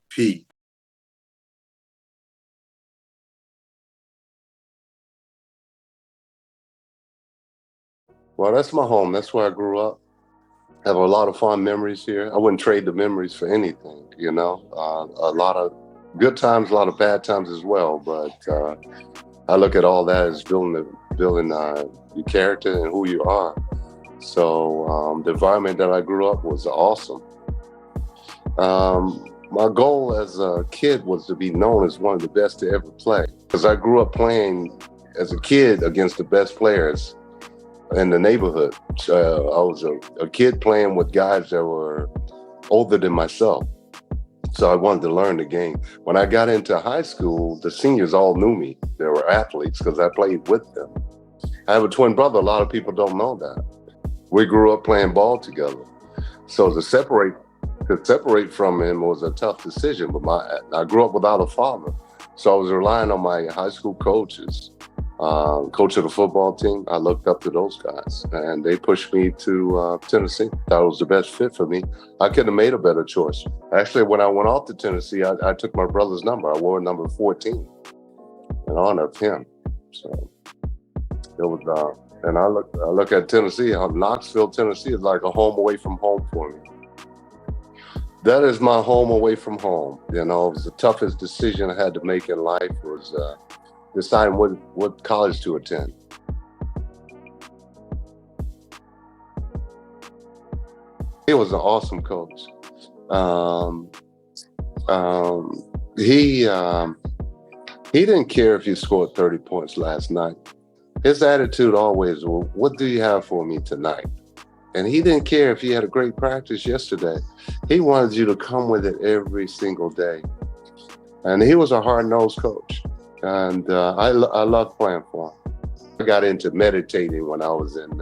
P. Well, that's my home. That's where I grew up. I have a lot of fond memories here. I wouldn't trade the memories for anything, you know. A lot of good times, a lot of bad times as well. But I look at all that as building your character and who you are. So the environment that I grew up was awesome. My goal as a kid was to be known as one of the best to ever play, because I grew up playing as a kid against the best players in the neighborhood. I was a kid playing with guys that were older than myself. So I wanted to learn the game. When I got into high school, the seniors all knew me. They were athletes because I played with them. I have a twin brother. A lot of people don't know that. We grew up playing ball together. So to separate from him was a tough decision. But I grew up without a father. So I was relying on my high school coaches. Coach of the football team, I looked up to those guys, and they pushed me to Tennessee. Thought it was the best fit for me. I couldn't have made a better choice. Actually, when I went off to Tennessee, I took my brother's number. I wore number 14 in honor of him. So it was, and I look at Tennessee. Knoxville, Tennessee is like a home away from home for me. That is my home away from home. You know, it was the toughest decision I had to make in life was deciding what college to attend. He was an awesome coach. Um, um, he didn't care if you scored 30 points last night. His attitude always was, "What do you have for me tonight?" And he didn't care if you had a great practice yesterday. He wanted you to come with it every single day. And he was a hard-nosed coach. And I loved playing for him. I got into meditating when I was in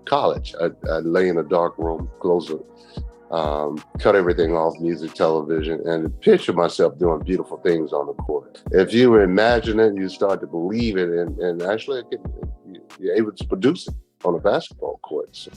college. I'd lay in a dark room, close it, cut everything off, music, television, and picture myself doing beautiful things on the court. If you imagine it, you start to believe it, and actually you're able to produce it on a basketball court. So.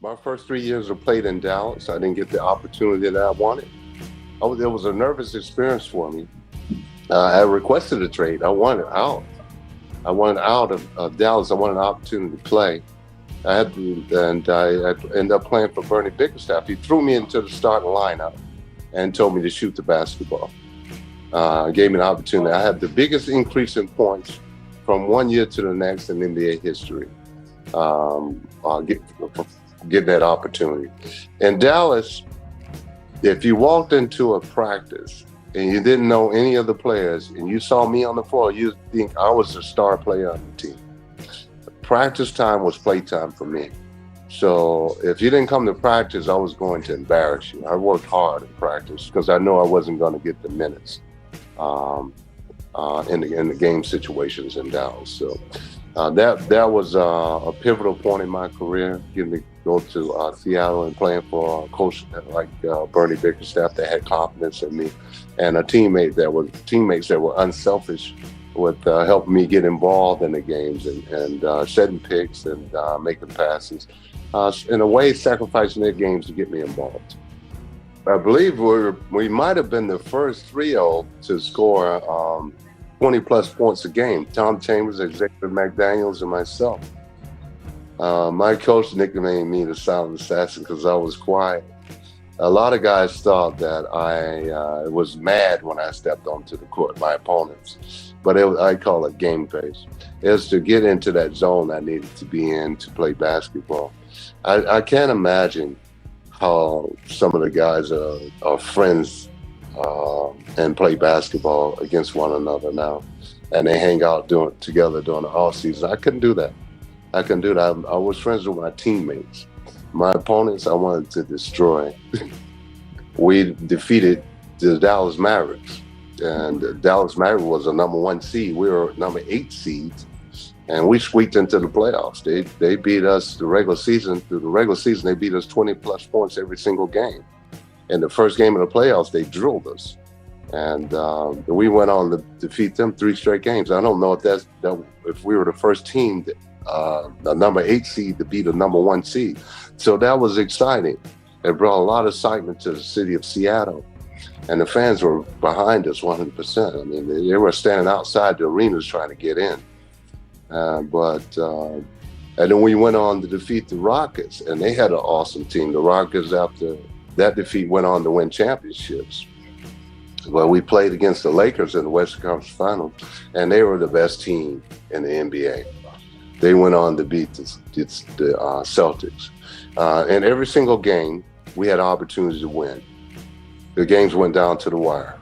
My first 3 years were played in Dallas. I didn't get the opportunity that I wanted. It was a nervous experience for me. I requested a trade. I wanted out. I wanted out of Dallas. I wanted an opportunity to play. I ended up playing for Bernie Bickerstaff. He threw me into the starting lineup and told me to shoot the basketball. Gave me an opportunity. I had the biggest increase in points from one year to the next in NBA history. Getting that opportunity. In Dallas, if you walked into a practice and you didn't know any of the players, and you saw me on the floor, you'd think I was the star player on the team. Practice time was playtime for me. So if you didn't come to practice, I was going to embarrass you. I worked hard in practice because I know I wasn't going to get the minutes in the game situations in Dallas. So that was a pivotal point in my career, getting to go to Seattle and playing for a coach like Bernie Bickerstaff that had confidence in me, and teammates that were unselfish with helping me get involved in the games and setting picks and making passes. In a way, sacrificing their games to get me involved. I believe we might have been the first trio to score 20-plus points a game. Tom Chambers, Executive McDaniels, and myself. My coach nicknamed me the Silent Assassin because I was quiet. A lot of guys thought that I was mad when I stepped onto the court, my opponents. But I call it game face. It was to get into that zone I needed to be in to play basketball. I can't imagine how some of the guys are friends and play basketball against one another now, and they hang out together during the off season. I couldn't do that. I was friends with my teammates. My opponents, I wanted to destroy. We defeated the Dallas Mavericks, and the Dallas Mavericks was a number 1 seed. We were number 8 seeds, and we squeaked into the playoffs. They beat us through the regular season. They beat us 20-plus points every single game. In the first game of the playoffs, they drilled us, and we went on to defeat them 3 straight games. I don't know if we were the first team, the number 8 seed, to beat the number 1 seed. So that was exciting. It brought a lot of excitement to the city of Seattle, and the fans were behind us 100%. I mean, they were standing outside the arenas trying to get in. And then we went on to defeat the Rockets, and they had an awesome team. The Rockets, after that defeat, went on to win championships. Well, we played against the Lakers in the Western Conference Finals, and they were the best team in the NBA. They went on to beat the Celtics. In every single game, we had opportunities to win. The games went down to the wire.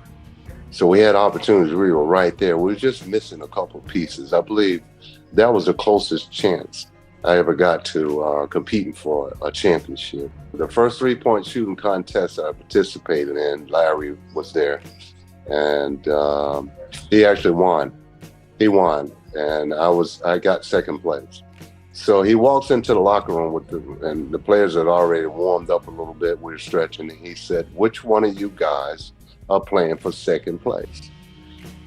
So we had opportunities. We were right there. We were just missing a couple pieces. I believe that was the closest chance I ever got to competing for a championship. The first 3-point shooting contest I participated in, Larry was there, and he actually won. He won, and I got second place. So he walks into the locker room and the players had already warmed up a little bit. We were stretching, and he said, "Which one of you guys are playing for second place?"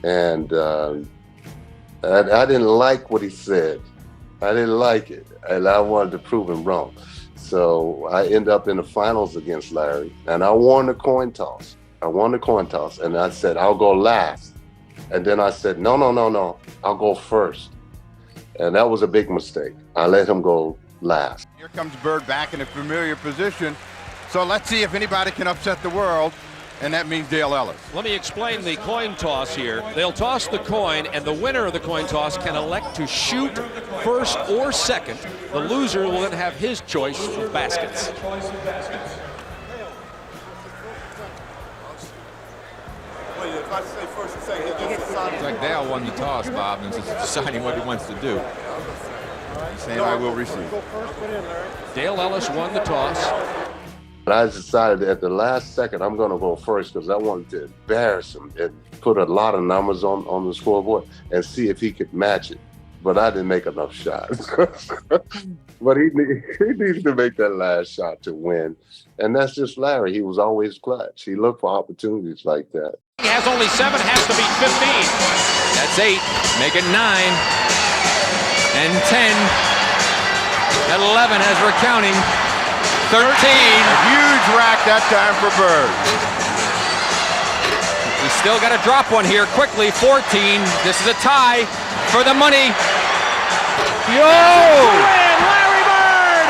And I didn't like what he said. I didn't like it, and I wanted to prove him wrong. So I end up in the finals against Larry, and I won the coin toss. And I said, "I'll go last." And then I said, no, I'll go first. And that was a big mistake. I let him go last. Here comes Bird back in a familiar position. So let's see if anybody can upset the world, and that means Dale Ellis. Let me explain the coin toss here. They'll toss the coin, and the winner of the coin toss can elect to shoot first or second. The loser will then have his choice of baskets. If I say first and second, it's like Dale won the toss, Bob, and just deciding what he wants to do. He's saying, "I will receive." Dale Ellis won the toss. But I decided at the last second, I'm going to go first because I wanted to embarrass him and put a lot of numbers on the scoreboard and see if he could match it. But I didn't make enough shots. But he needs to make that last shot to win. And that's just Larry. He was always clutch. He looked for opportunities like that. He has only 7, has to beat 15. That's 8. Make it 9. And 10. At 11 as we're counting. 13. A huge rack that time for Bird. We still got to drop one here quickly. 14. This is a tie for the money. Yo! Larry Bird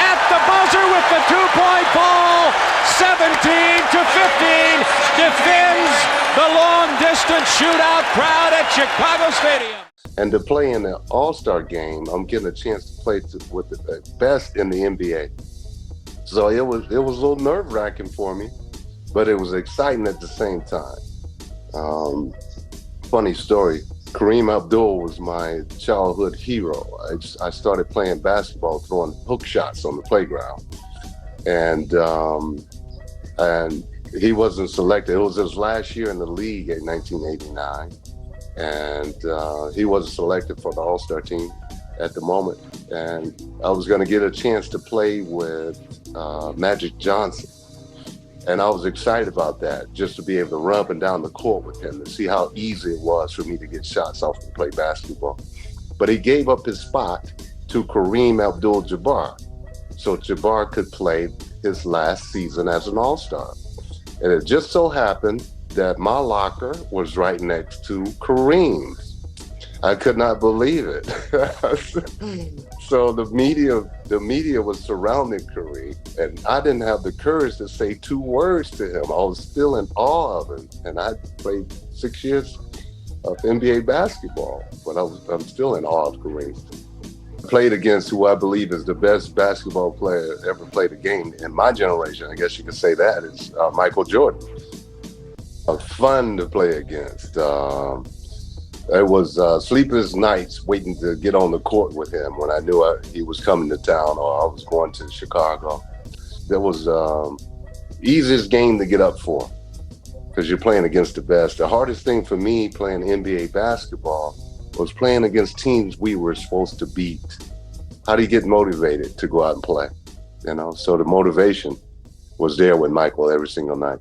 at the buzzer with the 2-point ball. 17-15 defends the long-distance shootout crowd at Chicago Stadium. And to play in the All-Star game, I'm getting a chance to play with the best in the NBA. So it was a little nerve-wracking for me, but it was exciting at the same time. Funny story. Kareem Abdul was my childhood hero. I started playing basketball, throwing hook shots on the playground, and he wasn't selected. It was his last year in the league in 1989, and he wasn't selected for the All-Star team at the moment. And I was going to get a chance to play with Magic Johnson. And I was excited about that, just to be able to run up and down the court with him and see how easy it was for me to get shots off and play basketball. But he gave up his spot to Kareem Abdul-Jabbar, so Jabbar could play his last season as an All-Star. And it just so happened that my locker was right next to Kareem's. I could not believe it. So the media was surrounding Kareem, and I didn't have the courage to say 2 words to him. I was still in awe of him, and I played 6 years of NBA basketball, but I'm still in awe of Kareem. I played against who I believe is the best basketball player ever played a game in my generation. I guess you could say that is Michael Jordan. Fun to play against. It was sleepless nights waiting to get on the court with him when I knew he was coming to town or I was going to Chicago. That was easiest game to get up for because you're playing against the best. The hardest thing for me playing NBA basketball was playing against teams we were supposed to beat. How do you get motivated to go out and play? You know, so the motivation was there with Michael every single night.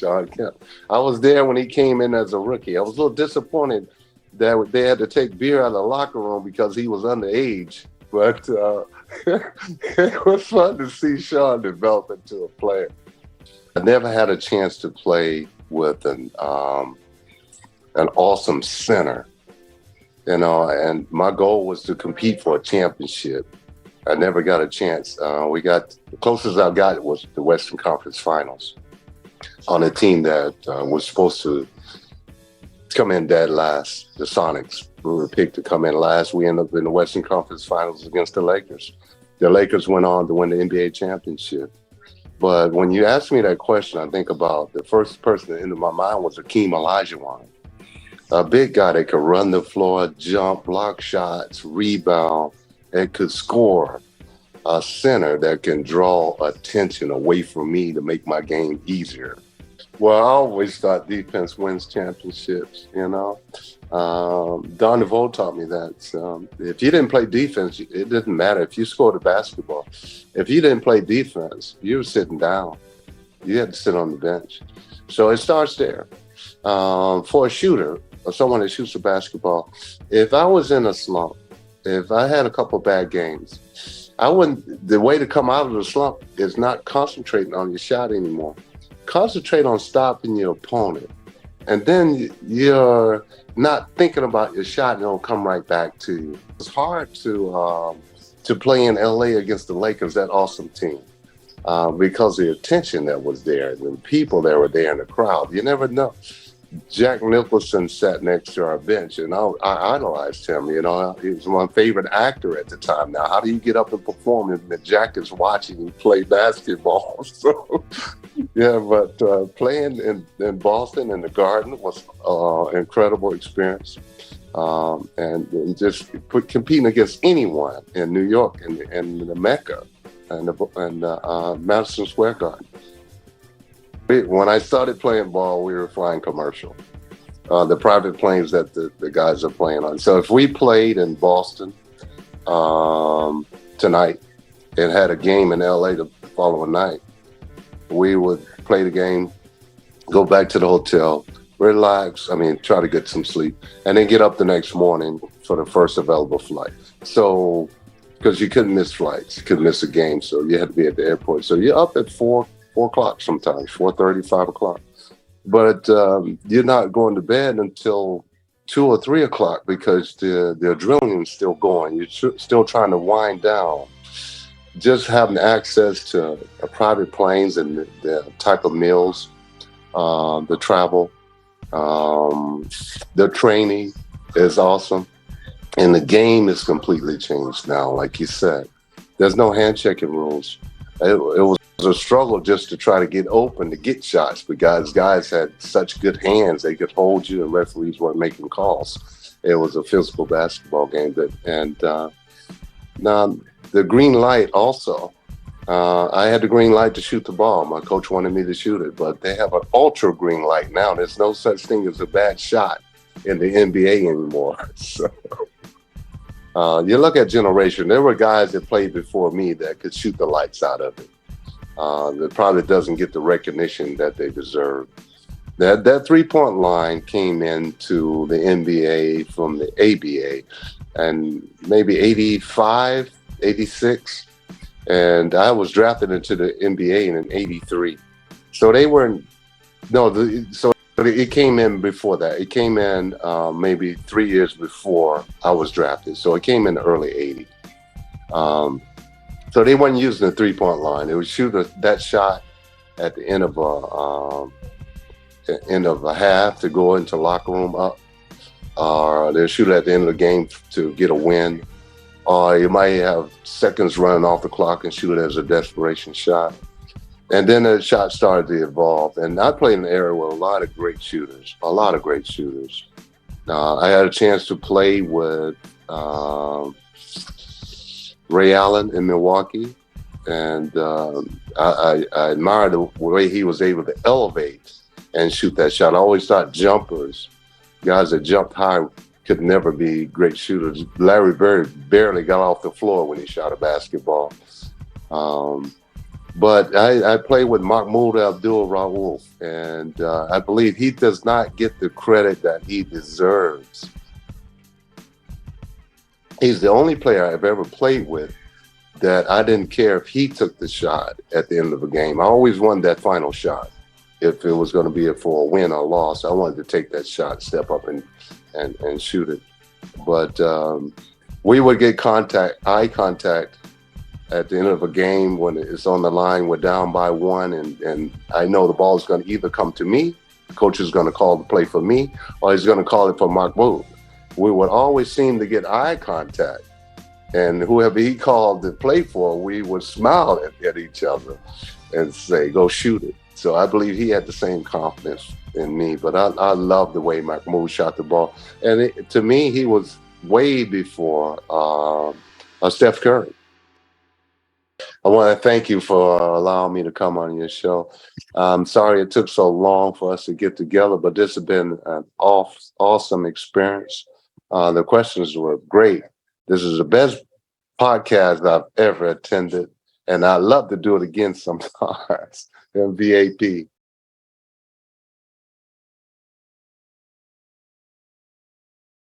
Sean Kemp. I was there when he came in as a rookie. I was a little disappointed that they had to take beer out of the locker room because he was underage. But it was fun to see Sean develop into a player. I never had a chance to play with an awesome center, you know, and my goal was to compete for a championship. I never got a chance. The closest I got was the Western Conference Finals on a team that was supposed to come in dead last, the Sonics. We were picked to come in last. We ended up in the Western Conference Finals against the Lakers. The Lakers went on to win the NBA championship. But when you ask me that question, I think about the first person that entered my mind was Akeem Olajuwon, a big guy that could run the floor, jump, block shots, rebound, and could score. A center that can draw attention away from me to make my game easier. Well, I always thought defense wins championships, you know. Don DeVoe taught me that. If you didn't play defense, it didn't matter. If you scored a basketball, if you didn't play defense, you were sitting down. You had to sit on the bench. So it starts there. For a shooter or someone that shoots a basketball, if I was in a slump, if I had a couple bad games, the way to come out of the slump is not concentrating on your shot anymore. Concentrate on stopping your opponent. And then you're not thinking about your shot and it'll come right back to you. It's hard to play in LA against the Lakers, that awesome team, because of the attention that was there and the people that were there in the crowd. You never know. Jack Nicholson sat next to our bench, and I idolized him. You know, he was my favorite actor at the time. Now, how do you get up and perform and Jack is watching you play basketball? So, yeah, but playing in Boston in the Garden was an incredible experience, and just competing against anyone in New York and the Mecca and Madison Square Garden. When I started playing ball, we were flying commercial. The private planes that the guys are playing on. So if we played in Boston tonight and had a game in LA the following night, we would play the game, go back to the hotel, relax, try to get some sleep, and then get up the next morning for the first available flight. So, because you couldn't miss flights, you couldn't miss a game, so you had to be at the airport. So you're up at 4 o'clock sometimes, 4:30, 5 o'clock. But you're not going to bed until 2 or 3 o'clock because the adrenaline's still going. You're still trying to wind down. Just having access to private planes and the type of meals, the travel, the training is awesome. And the game is completely changed now, like you said. There's no hand-checking rules. It was a struggle just to try to get open to get shots because guys had such good hands they could hold you and referees weren't making calls. It was a physical basketball game. Now the green light also. I had the green light to shoot the ball. My coach wanted me to shoot it, but they have an ultra green light now. There's no such thing as a bad shot in the NBA anymore. So you look at generation. There were guys that played before me that could shoot the lights out of it. That probably doesn't get the recognition that they deserve. That 3-point line came into the NBA from the ABA and maybe 85, 86. And I was drafted into the NBA in 83. So they weren't, so it came in before that. It came in maybe 3 years before I was drafted. So it came in the early 80s. So they weren't using the 3-point line. They would shoot that shot at the end of a half to go into locker room up, or they'll shoot it at the end of the game to get a win, or you might have seconds running off the clock and shoot it as a desperation shot. And then the shot started to evolve. And I played in an area with a lot of great shooters. I had a chance to play with Ray Allen in Milwaukee, and I admired the way he was able to elevate and shoot that shot. I always thought jumpers, guys that jumped high, could never be great shooters. Larry Bird barely got off the floor when he shot a basketball. But I played with Mahmoud Abdul-Rauf, and I believe he does not get the credit that he deserves. He's the only player I've ever played with that I didn't care if he took the shot at the end of a game. I always wanted that final shot. If it was going to be for a win or loss, I wanted to take that shot, step up and shoot it. But we would get eye contact at the end of a game when it's on the line, we're down by 1, and I know the ball is going to either come to me, the coach is going to call the play for me, or he's going to call it for Mahmoud. We would always seem to get eye contact, and whoever he called to play for, we would smile at each other and say, go shoot it. So I believe he had the same confidence in me, but I love the way Mahmoud shot the ball. And to me, he was way before Steph Curry. I want to thank you for allowing me to come on your show. I'm sorry it took so long for us to get together, but this has been an awesome experience. The questions were great. This is the best podcast I've ever attended, and I'd love to do it again sometimes. Mvip.